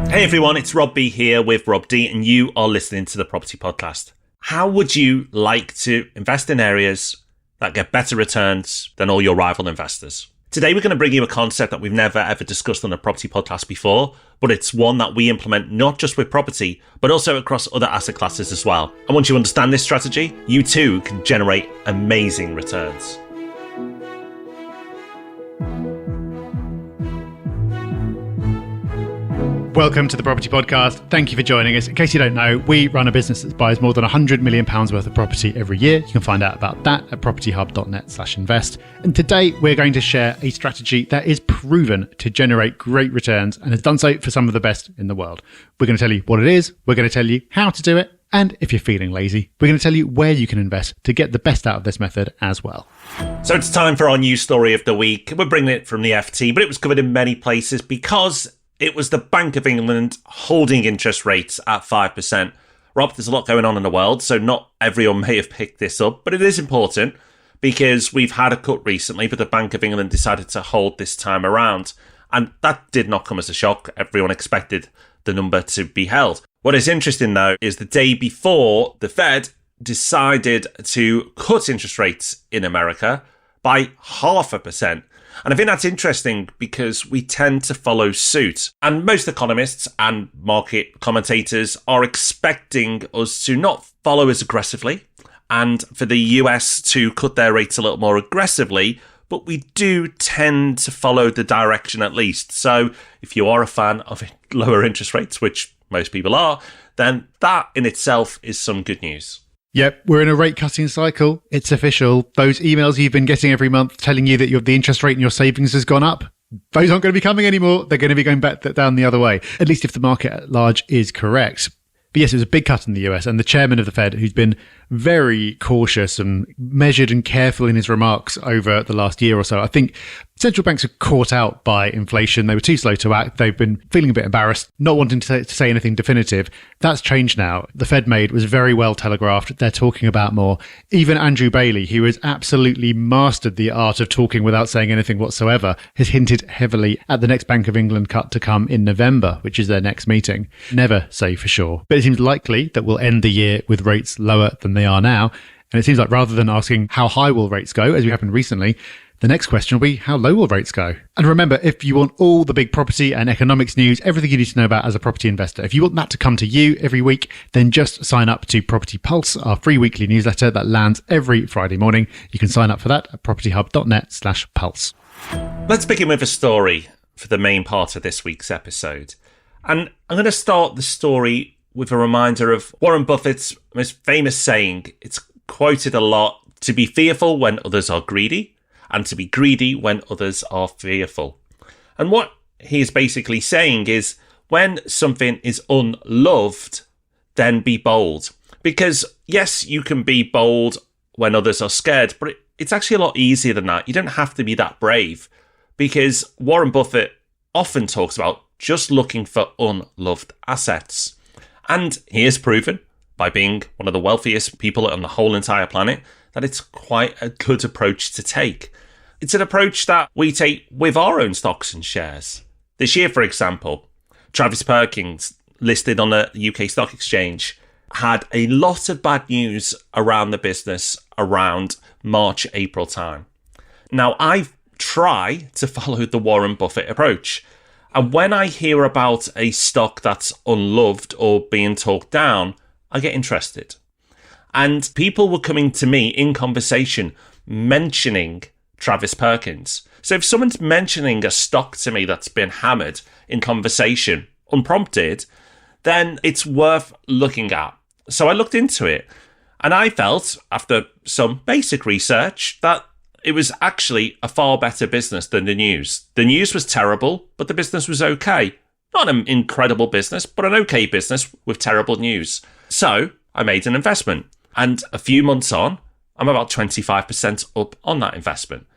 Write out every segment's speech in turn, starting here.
Hey everyone, it's Rob B here with Rob D, and you are listening to the Property Podcast. How would you like to invest in areas that get better returns than all your rival investors? Today we're going to bring you a concept that we've never ever discussed on a property podcast before, but it's one that we implement not just with property, but also across other asset classes as well. And once you understand this strategy, you too can generate amazing returns. Welcome to the Property Podcast. Thank you for joining us. In case you don't know, we run a business that buys more than £100 million worth of property every year. You can find out about that at propertyhub.net/invest. And today we're going to share a strategy that is proven to generate great returns and has done so for some of the best in the world. We're going to tell you what it is. We're going to tell you how to do it. And if you're feeling lazy, we're going to tell you where you can invest to get the best out of this method as well. So it's time for our news story of the week. We're bringing it from the FT, but it was covered in many places because it was the Bank of England holding interest rates at 5%. Rob, there's a lot going on in the world, so not everyone may have picked this up, but it is important because we've had a cut recently, but the Bank of England decided to hold this time around. And that did not come as a shock. Everyone expected the number to be held. What is interesting, though, is the day before the Fed decided to cut interest rates in America by 0.5%. And I think that's interesting because we tend to follow suit. And most economists and market commentators are expecting us to not follow as aggressively and for the US to cut their rates a little more aggressively, but we do tend to follow the direction at least. So if you are a fan of lower interest rates, which most people are, then that in itself is some good news. Yep, we're in a rate cutting cycle. It's official. Those emails you've been getting every month telling you that the interest rate in your savings has gone up, those aren't going to be coming anymore. They're going to be going back down the other way, at least if the market at large is correct. But yes, it was a big cut in the US, and the chairman of the Fed, who's been very cautious and measured and careful in his remarks over the last year or so. I think central banks are caught out by inflation. They were too slow to act. They've been feeling a bit embarrassed, not wanting to say anything definitive. That's changed now. The Fed was very well telegraphed. They're talking about more. Even Andrew Bailey, who has absolutely mastered the art of talking without saying anything whatsoever, has hinted heavily at the next Bank of England cut to come in November, which is their next meeting. Never say for sure. But it seems likely that we'll end the year with rates lower than they are now. And it seems like rather than asking how high will rates go, as we happened recently, the next question will be how low will rates go? And remember, if you want all the big property and economics news, everything you need to know about as a property investor, if you want that to come to you every week, then just sign up to Property Pulse, our free weekly newsletter that lands every Friday morning. You can sign up for that at propertyhub.net/pulse. Let's begin with a story for the main part of this week's episode. And I'm going to start the story with a reminder of Warren Buffett's most famous saying. It's quoted a lot: to be fearful when others are greedy, and to be greedy when others are fearful. And what he is basically saying is, when something is unloved, then be bold. Because yes, you can be bold when others are scared, but it's actually a lot easier than that. You don't have to be that brave, because Warren Buffett often talks about just looking for unloved assets. And he has proven, by being one of the wealthiest people on the whole entire planet, that it's quite a good approach to take. It's an approach that we take with our own stocks and shares. This year, for example, Travis Perkins, listed on the UK Stock Exchange, had a lot of bad news around the business around March, April time. Now, I try to follow the Warren Buffett approach. And when I hear about a stock that's unloved or being talked down, I get interested. And people were coming to me in conversation mentioning Travis Perkins. So if someone's mentioning a stock to me that's been hammered in conversation, unprompted, then it's worth looking at. So I looked into it, and I felt, after some basic research, that it was actually a far better business than the news. The news was terrible, but the business was okay. Not an incredible business, but an okay business with terrible news. So I made an investment. And a few months on, I'm about 25% up on that investment.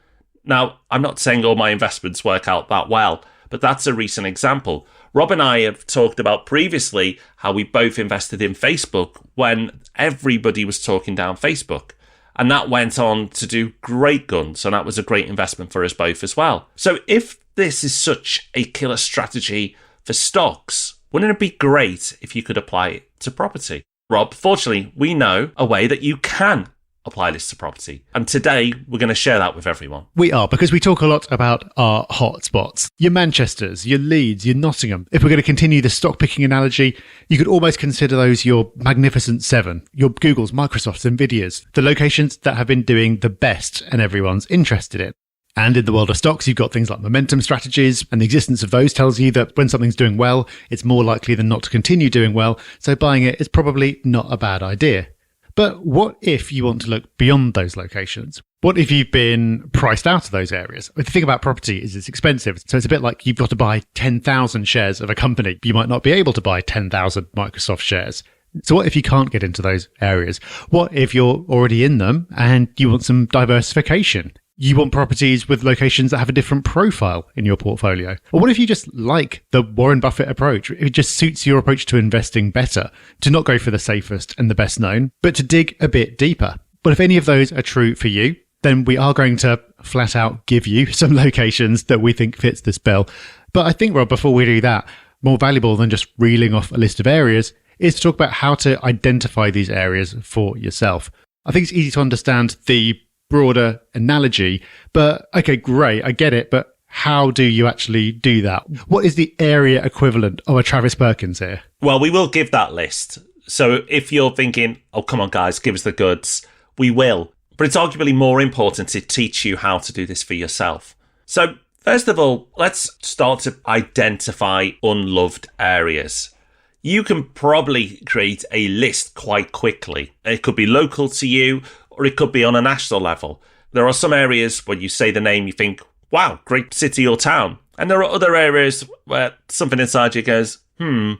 Now, I'm not saying all my investments work out that well, but that's a recent example. Rob and I have talked about previously how we both invested in Facebook when everybody was talking down Facebook. And that went on to do great guns, and that was a great investment for us both as well. So if this is such a killer strategy for stocks, Wouldn't it be great if you could apply it to property? Rob, fortunately, we know a way that you can apply this to property. And today, we're going to share that with everyone. We are, because we talk a lot about our hotspots. Your Manchesters, your Leeds, your Nottingham. If we're going to continue the stock picking analogy, you could almost consider those your magnificent seven, your Googles, Microsofts, Nvidias, the locations that have been doing the best and everyone's interested in. And in the world of stocks, you've got things like momentum strategies, and the existence of those tells you that when something's doing well, it's more likely than not to continue doing well, so buying it is probably not a bad idea. But what if you want to look beyond those locations? What if you've been priced out of those areas? The thing about property is it's expensive. So it's a bit like you've got to buy 10,000 shares of a company. You might not be able to buy 10,000 Microsoft shares. So what if you can't get into those areas? What if you're already in them and you want some diversification? You want properties with locations that have a different profile in your portfolio? Or what if you just like the Warren Buffett approach? It just suits your approach to investing better, to not go for the safest and the best known, but to dig a bit deeper. But if any of those are true for you, then we are going to flat out give you some locations that we think fits this bill. But I think, Rob, before we do that, more valuable than just reeling off a list of areas is to talk about how to identify these areas for yourself. I think it's easy to understand the broader analogy, but okay, great, I get it, but how do you actually do that? What is the area equivalent of a Travis Perkins here? Well, we will give that list. So if you're thinking, oh, come on, guys, give us the goods, we will. But it's arguably more important to teach you how to do this for yourself. So first of all, let's start to identify unloved areas. You can probably create a list quite quickly. It could be local to you, or it could be on a national level. There are some areas when you say the name, you think, wow, great city or town. And there are other areas where something inside you goes, When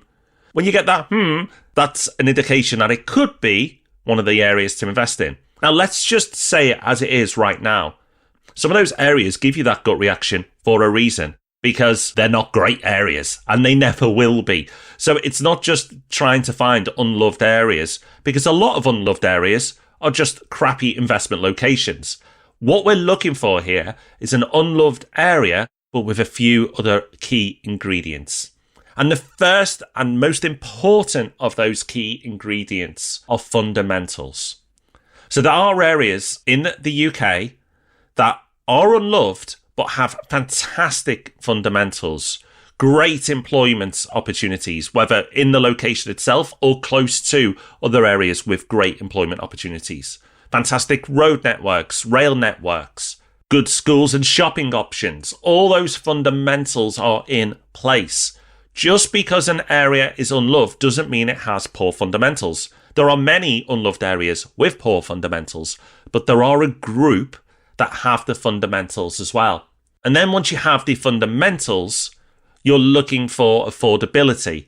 you get that, that's an indication that it could be one of the areas to invest in. Now, let's just say it as it is right now. Some of those areas give you that gut reaction for a reason, because they're not great areas and they never will be. So it's not just trying to find unloved areas, because a lot of unloved areas are just crappy investment locations. What we're looking for here is an unloved area, but with a few other key ingredients. And the first and most important of those key ingredients are fundamentals. So there are areas in the UK that are unloved, but have fantastic fundamentals, great employment opportunities, whether in the location itself or close to other areas with great employment opportunities. Fantastic road networks, rail networks, good schools and shopping options. All those fundamentals are in place. Just because an area is unloved doesn't mean it has poor fundamentals. There are many unloved areas with poor fundamentals, but there are a group that have the fundamentals as well. And then once you have the fundamentals, you're looking for affordability,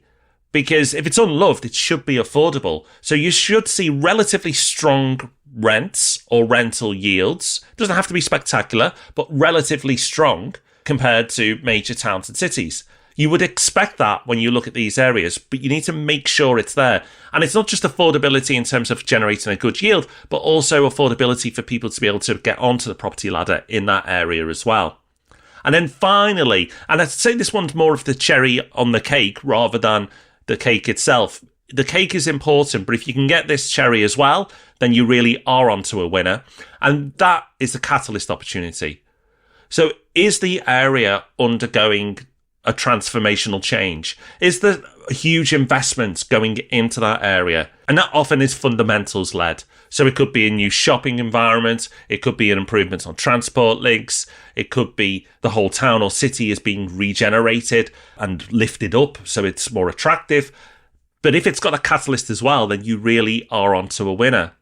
because if it's unloved, it should be affordable. So you should see relatively strong rents or rental yields. It doesn't have to be spectacular, but relatively strong compared to major towns and cities. You would expect that when you look at these areas, but you need to make sure it's there. And it's not just affordability in terms of generating a good yield, but also affordability for people to be able to get onto the property ladder in that area as well. And then finally, and I'd say this one's more of the cherry on the cake rather than the cake itself. The cake is important, but if you can get this cherry as well, then you really are onto a winner. And that is the catalyst opportunity. So is the area undergoing a transformational change? Is there huge investments going into that area? And that often is fundamentals led. So it could be a new shopping environment. It could be an improvement on transport links. It could be the whole town or city is being regenerated and lifted up so it's more attractive. But if it's got a catalyst as well, then you really are onto a winner.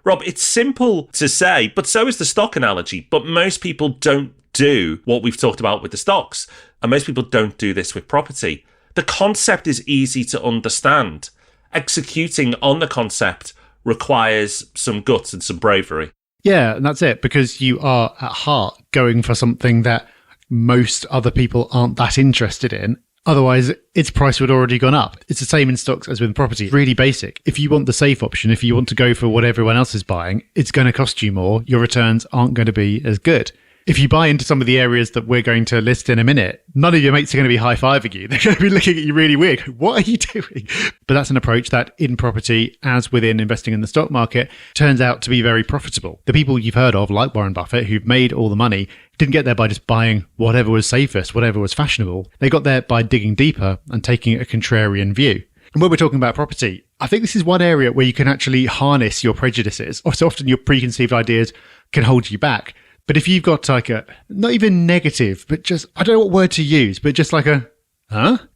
Rob, it's simple to say, but so is the stock analogy. But most people don't do what we've talked about with the stocks. And most people don't do this with property. The concept is easy to understand. Executing on the concept requires some guts and some bravery. Yeah, and that's it, because you are at heart going for something that most other people aren't that interested in. Otherwise, its price would already gone up. It's the same in stocks as with property. Really basic. If you want the safe option, if you want to go for what everyone else is buying, it's going to cost you more. Your returns aren't going to be as good. If you buy into some of the areas that we're going to list in a minute, none of your mates are going to be high-fiving you. They're going to be looking at you really weird. What are you doing? But that's an approach that in property, as within investing in the stock market, turns out to be very profitable. The people you've heard of, like Warren Buffett, who've made all the money, didn't get there by just buying whatever was safest, whatever was fashionable. They got there by digging deeper and taking a contrarian view. And when we're talking about property, I think this is one area where you can actually harness your prejudices. So often your preconceived ideas can hold you back. But if you've got like a, not even negative, but just, I don't know what word to use, but just like a,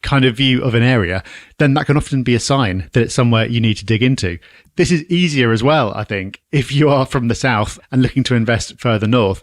kind of view of an area, then that can often be a sign that it's somewhere you need to dig into. This is easier as well, I think, if you are from the south and looking to invest further north.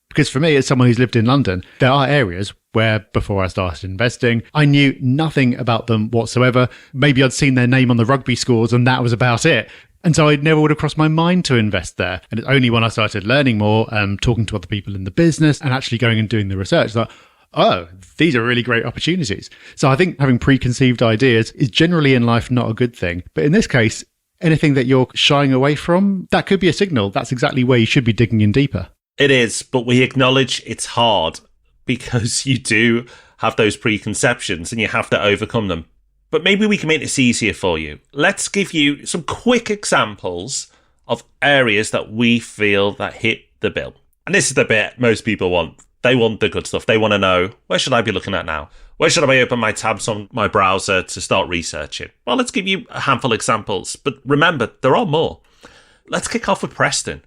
Because for me, as someone who's lived in London, there are areas where before I started investing, I knew nothing about them whatsoever. Maybe I'd seen their name on the rugby scores and that was about it. And so I never would have crossed my mind to invest there. And it's only when I started learning more, talking to other people in the business and actually going and doing the research that, oh, these are really great opportunities. So I think having preconceived ideas is generally in life not a good thing. But in this case, anything that you're shying away from, that could be a signal. That's exactly where you should be digging in deeper. It is, but we acknowledge it's hard because you do have those preconceptions and you have to overcome them. But maybe we can make this easier for you. Let's give you some quick examples of areas that we feel that hit the bill. And this is the bit most people want. They want the good stuff. They want to know, where should I be looking at now? Where should I open my tabs on my browser to start researching? Well, let's give you a handful of examples. But remember, there are more. Let's kick off with Preston.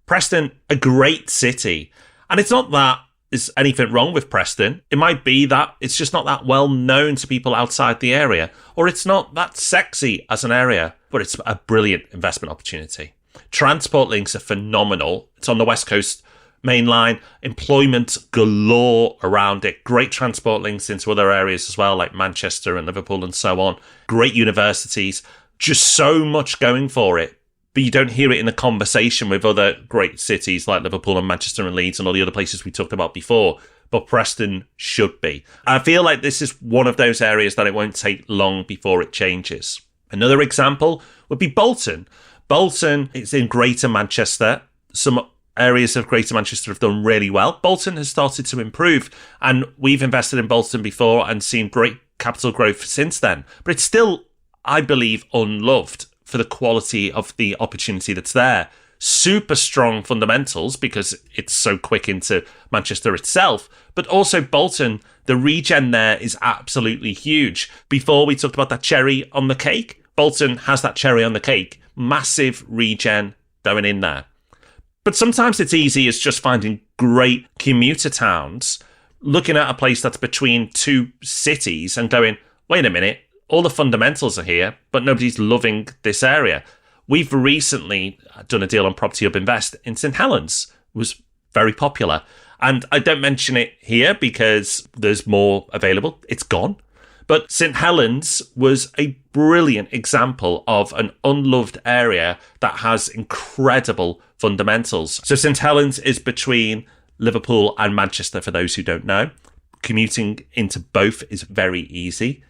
Preston, a great city. And it's not that there's anything wrong with Preston. It might be that it's just not that well known to people outside the area, or it's not that sexy as an area, but it's a brilliant investment opportunity. Transport links are phenomenal. It's on the West Coast main line, employment galore around it, great transport links into other areas as well, like Manchester and Liverpool and so on. Great universities, just so much going for it. But you don't hear it in the conversation with other great cities like Liverpool and Manchester and Leeds and all the other places we talked about before. But Preston should be. I feel like this is one of those areas that it won't take long before it changes. Another example would be Bolton. Bolton is in Greater Manchester. Some areas of Greater Manchester have done really well. Bolton has started to improve, and we've invested in Bolton before and seen great capital growth since then. But it's still, I believe, unloved for the quality of the opportunity that's there. Super strong fundamentals because it's so quick into Manchester itself, but also Bolton, the regen there is absolutely huge. Before we talked about that cherry on the cake, Bolton has that cherry on the cake. Massive regen going in there. But sometimes it's easy as just finding great commuter towns, looking at a place that's between two cities and going, wait a minute, all the fundamentals are here, but nobody's loving this area. We've recently done a deal on Property Hub Invest in St Helens. It was very popular. And I don't mention it here because there's more available. It's gone. But St Helens was a brilliant example of an unloved area that has incredible fundamentals. So St Helens is between Liverpool and Manchester, for those who don't know. Commuting into both is very easy.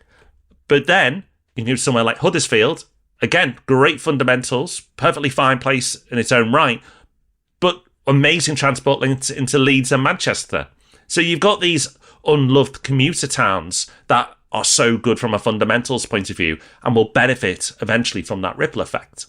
But then you can go somewhere like Huddersfield. Again, great fundamentals, perfectly fine place in its own right, but amazing transport links into Leeds and Manchester. So you've got these unloved commuter towns that are so good from a fundamentals point of view and will benefit eventually from that ripple effect.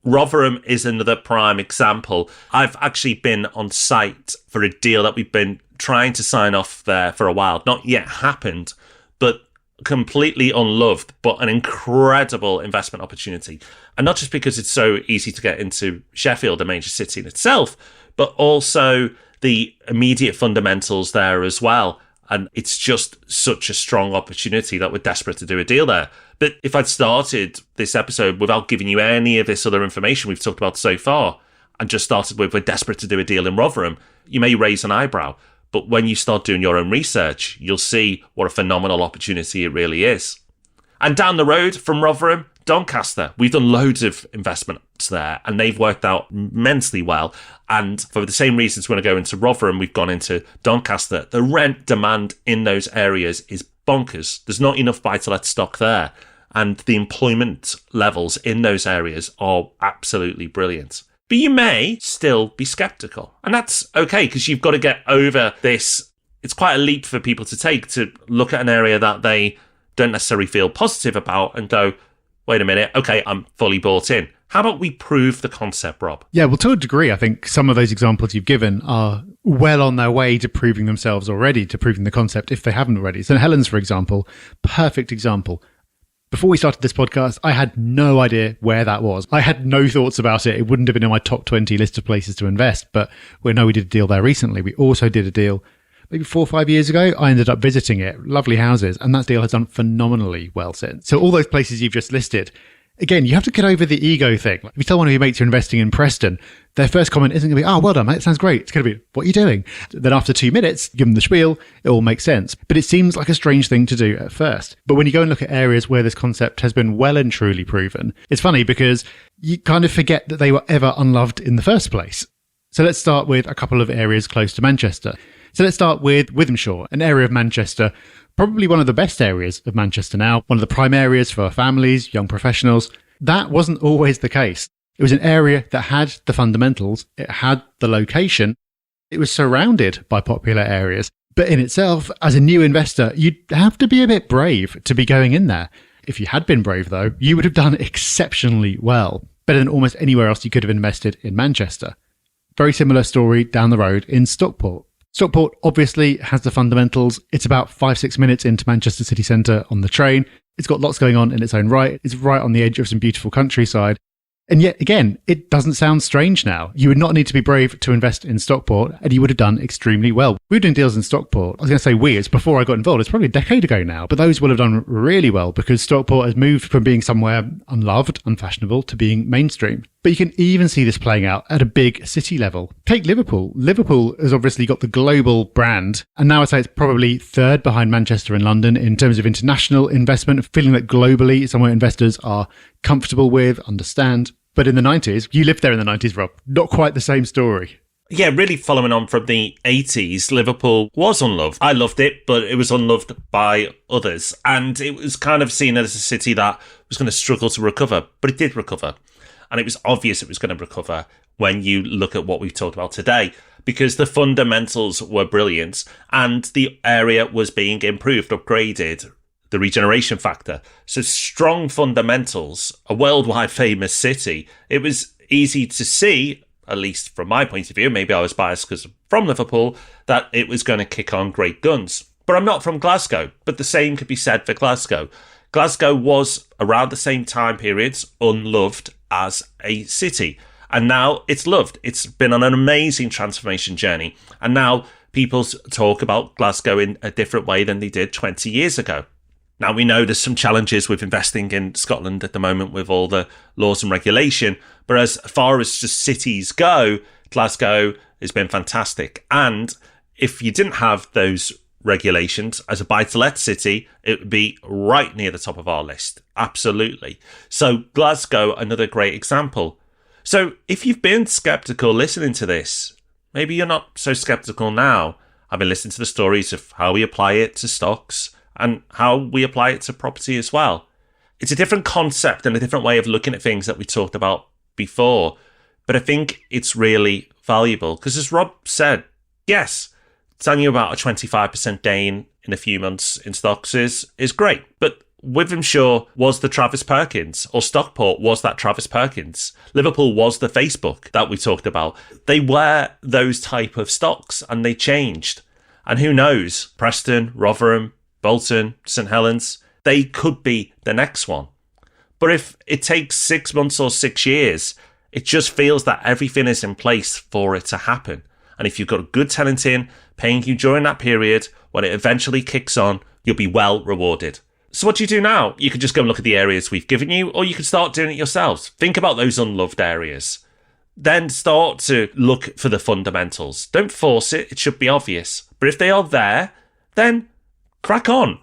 Rotherham is another prime example. I've actually been on site for a deal that we've been trying to sign off there for a while. Not yet happened, but completely unloved, but an incredible investment opportunity. And not just because it's so easy to get into Sheffield, a major city in itself, but also the immediate fundamentals there as well. And it's just such a strong opportunity that we're desperate to do a deal there. But if I'd started this episode without giving you any of this other information we've talked about so far, and just started with, we're desperate to do a deal in Rotherham, you may raise an eyebrow. But when you start doing your own research, you'll see what a phenomenal opportunity it really is. And down the road from Rotherham, Doncaster. We've done loads of investments there and they've worked out immensely well. And for the same reasons, when I go into Rotherham, we've gone into Doncaster. The rent demand in those areas is bonkers. There's not enough buy-to-let stock there. And the employment levels in those areas are absolutely brilliant. But you may still be skeptical. And that's okay, because you've got to get over this. It's quite a leap for people to take, to look at an area that they don't necessarily feel positive about and go, wait a minute, okay, I'm fully bought in. How about we prove the concept, Rob? Yeah, well, to a degree, I think some of those examples you've given are well on their way to proving themselves already, to proving the concept if they haven't already. St. Helens, for example, perfect example. Before we started this podcast, I had no idea where that was. I had no thoughts about it. It wouldn't have been in my top 20 list of places to invest, but we know we did a deal there recently. We also did a deal maybe 4 or 5 years ago. I ended up visiting it. Lovely houses. And that deal has done phenomenally well since. So all those places you've just listed, again, you have to get over the ego thing. Like if you tell one of your mates you're investing in Preston, their first comment isn't going to be, oh, well done, mate, sounds great. It's going to be, what are you doing? Then after 2 minutes, give them the spiel, it all makes sense. But it seems like a strange thing to do at first. But when you go and look at areas where this concept has been well and truly proven, it's funny because you kind of forget that they were ever unloved in the first place. So let's start with a couple of areas close to Manchester. So let's start with Withenshaw, an area of Manchester, probably one of the best areas of Manchester now, one of the prime areas for families, young professionals. That wasn't always the case. It was an area that had the fundamentals, it had the location, it was surrounded by popular areas. But in itself, as a new investor, you'd have to be a bit brave to be going in there. If you had been brave, though, you would have done exceptionally well, better than almost anywhere else you could have invested in Manchester. Very similar story down the road in Stockport. Stockport obviously has the fundamentals. It's about 5-6 minutes into Manchester city centre on the train. It's got lots going on in its own right. It's right on the edge of some beautiful countryside. And yet again, it doesn't sound strange now. You would not need to be brave to invest in Stockport, and you would have done extremely well. We were doing deals in Stockport. I was going to say it's before I got involved. It's probably a decade ago now, but those will have done really well because Stockport has moved from being somewhere unloved, unfashionable, to being mainstream. But you can even see this playing out at a big city level. Take Liverpool. Liverpool has obviously got the global brand, and now I'd say it's probably third behind Manchester and London in terms of international investment, feeling that globally somewhere investors are comfortable with, understand. But in the 90s, you lived there in the 90s, Rob. Not quite the same story. Yeah, really following on from the 80s, Liverpool was unloved. I loved it, but it was unloved by others. And it was kind of seen as a city that was going to struggle to recover, but it did recover. And it was obvious it was going to recover when you look at what we've talked about today, because the fundamentals were brilliant and the area was being improved, upgraded, the regeneration factor. So strong fundamentals, a worldwide famous city. It was easy to see, at least from my point of view, maybe I was biased because I'm from Liverpool, that it was going to kick on great guns. But I'm not from Glasgow, but the same could be said for Glasgow. Glasgow was, around the same time periods, unloved as a city. And now it's loved. It's been on an amazing transformation journey. And now people talk about Glasgow in a different way than they did 20 years ago. Now, we know there's some challenges with investing in Scotland at the moment with all the laws and regulation. But as far as just cities go, Glasgow has been fantastic. And if you didn't have those regulations as a buy-to-let city, it would be right near the top of our list. Absolutely. So Glasgow, another great example. So if you've been skeptical listening to this, maybe you're not so skeptical now. I've been listening to the stories of how we apply it to stocks and how we apply it to property as well. It's a different concept and a different way of looking at things that we talked about before. But I think it's really valuable because, as Rob said, yes, telling you about a 25% gain in a few months in stocks is great. But Withenshaw was the Travis Perkins, or Stockport was that Travis Perkins. Liverpool was the Facebook that we talked about. They were those type of stocks and they changed. And who knows, Preston, Rotherham, Bolton, St Helens, they could be the next one. But if it takes 6 months or 6 years, it just feels that everything is in place for it to happen. And if you've got a good tenant in, paying you during that period, when it eventually kicks on, you'll be well rewarded. So what do you do now? You can just go and look at the areas we've given you, or you can start doing it yourselves. Think about those unloved areas. Then start to look for the fundamentals. Don't force it. It should be obvious. But if they are there, then crack on.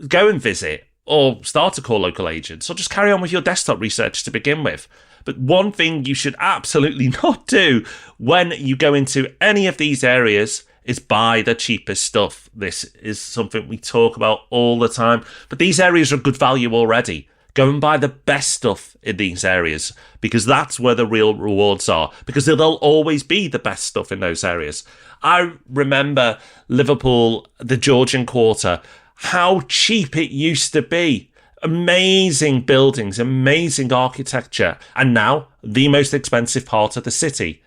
Go and visit, or start to call local agents, or just carry on with your desktop research to begin with. But one thing you should absolutely not do when you go into any of these areas is buy the cheapest stuff. This is something we talk about all the time. But these areas are good value already. Go and buy the best stuff in these areas, because that's where the real rewards are, because there'll always be the best stuff in those areas. I remember Liverpool, the Georgian Quarter, how cheap it used to be. Amazing buildings, amazing architecture, and now the most expensive part of the city.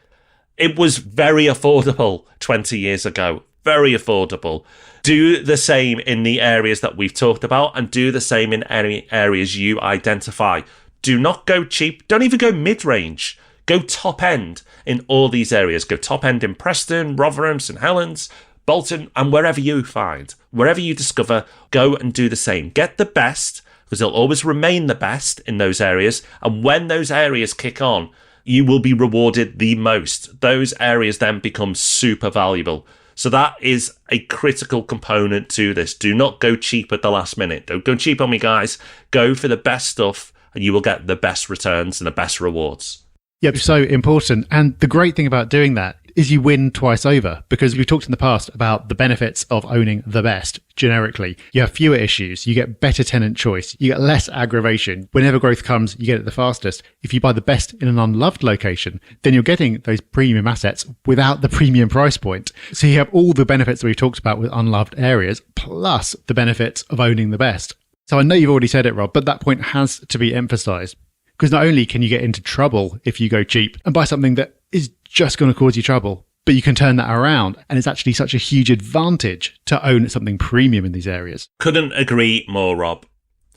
It was very affordable 20 years ago, very affordable. Do the same in the areas that we've talked about, and do the same in any areas you identify. Do not go cheap, don't even go mid-range. Go top end in all these areas. Go top end in Preston, Rotherham, St Helens, Bolton, and wherever you find. Wherever you discover, go and do the same. Get the best, because they'll always remain the best in those areas. And when those areas kick on, you will be rewarded the most. Those areas then become super valuable. So that is a critical component to this. Do not go cheap at the last minute. Don't go cheap on me, guys. Go for the best stuff, and you will get the best returns and the best rewards. Yep, so important. And the great thing about doing that is you win twice over, because we've talked in the past about the benefits of owning the best generically. You have fewer issues, you get better tenant choice, you get less aggravation. Whenever growth comes, you get it the fastest. If you buy the best in an unloved location, then you're getting those premium assets without the premium price point. So you have all the benefits that we've talked about with unloved areas, plus the benefits of owning the best. So I know you've already said it, Rob, but that point has to be emphasized. Because not only can you get into trouble if you go cheap and buy something that is just going to cause you trouble, but you can turn that around. And it's actually such a huge advantage to own something premium in these areas. Couldn't agree more, Rob.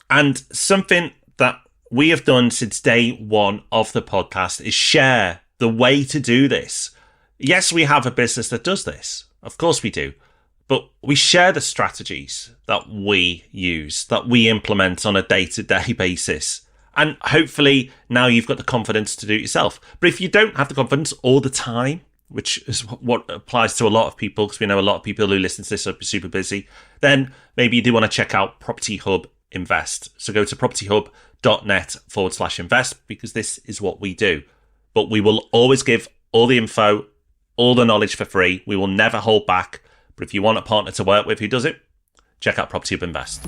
And something that we have done since day one of the podcast is share the way to do this. Yes, we have a business that does this. Of course we do. But we share the strategies that we use, that we implement on a day-to-day basis. And hopefully now you've got the confidence to do it yourself. But if you don't have the confidence all the time, which is what applies to a lot of people, because we know a lot of people who listen to this are super busy, then maybe you do want to check out Property Hub Invest. So go to propertyhub.net/invest, because this is what we do. But we will always give all the info, all the knowledge for free. We will never hold back. But if you want a partner to work with who does it, check out Property Hub Invest.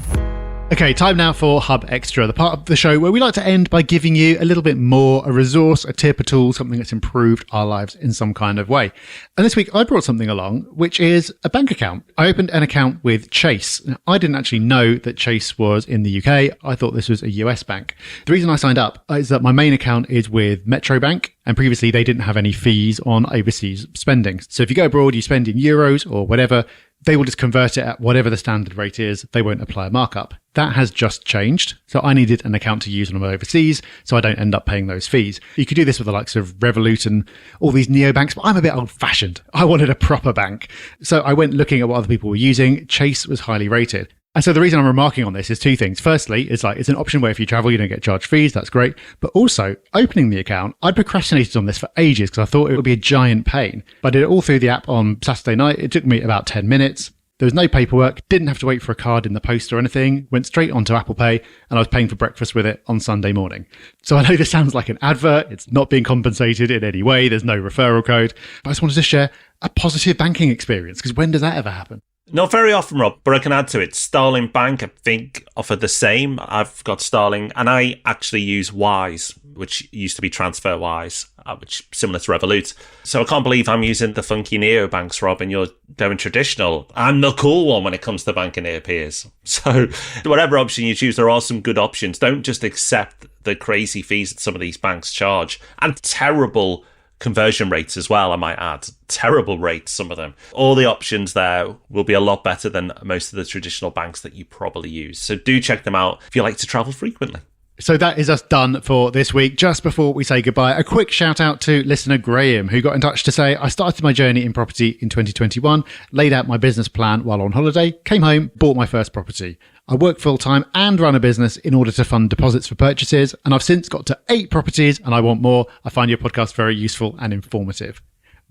Okay, time now for Hub Extra, the part of the show where we like to end by giving you a little bit more, a resource, a tip, a tool, something that's improved our lives in some kind of way. And this week I brought something along, which is a bank account. I opened an account with Chase. Now, I didn't actually know that Chase was in the UK. I thought this was a US bank. The reason I signed up is that my main account is with Metro Bank, and previously they didn't have any fees on overseas spending. So if you go abroad, you spend in euros or whatever, they will just convert it at whatever the standard rate is. They won't apply a markup. That has just changed. So I needed an account to use when I'm overseas, so I don't end up paying those fees. You could do this with the likes of Revolut and all these neobanks, but I'm a bit old-fashioned. I wanted a proper bank. So I went looking at what other people were using. Chase was highly rated. And so the reason I'm remarking on this is two things. Firstly, it's an option where if you travel, you don't get charged fees. That's great. But also, opening the account, I'd procrastinated on this for ages because I thought it would be a giant pain. But I did it all through the app on Saturday night. It took me about 10 minutes. There was no paperwork, didn't have to wait for a card in the post or anything, went straight onto Apple Pay, and I was paying for breakfast with it on Sunday morning. So I know this sounds like an advert. It's not being compensated in any way. There's no referral code. But I just wanted to share a positive banking experience, because when does that ever happen? Not very often, Rob, but I can add to it. Starling Bank, I think, offer the same. I've got Starling, and I actually use Wise, which used to be TransferWise, which is similar to Revolut. So I can't believe I'm using the funky neobanks, Rob, and you're going traditional. I'm the cool one when it comes to banking, it appears. So whatever option you choose, there are some good options. Don't just accept the crazy fees that some of these banks charge, and terrible conversion rates as well, I might add. Terrible rates, some of them. All the options there will be a lot better than most of the traditional banks that you probably use. So do check them out if you like to travel frequently. So that is us done for this week. Just before we say goodbye, a quick shout out to listener Graham, who got in touch to say, I started my journey in property in 2021, laid out my business plan while on holiday, came home, bought my first property. I work full-time and run a business in order to fund deposits for purchases, and I've since got to 8 properties and I want more. I find your podcast very useful and informative.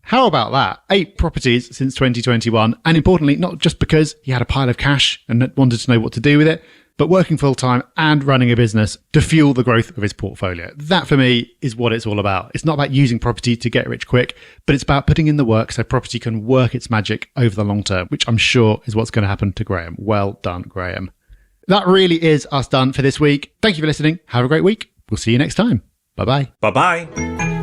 How about that? 8 properties since 2021, and importantly, not just because he had a pile of cash and wanted to know what to do with it, but working full-time and running a business to fuel the growth of his portfolio. That, for me, is what it's all about. It's not about using property to get rich quick, but it's about putting in the work so property can work its magic over the long term, which I'm sure is what's going to happen to Graham. Well done, Graham. That really is us done for this week. Thank you for listening. Have a great week. We'll see you next time. Bye-bye. Bye-bye.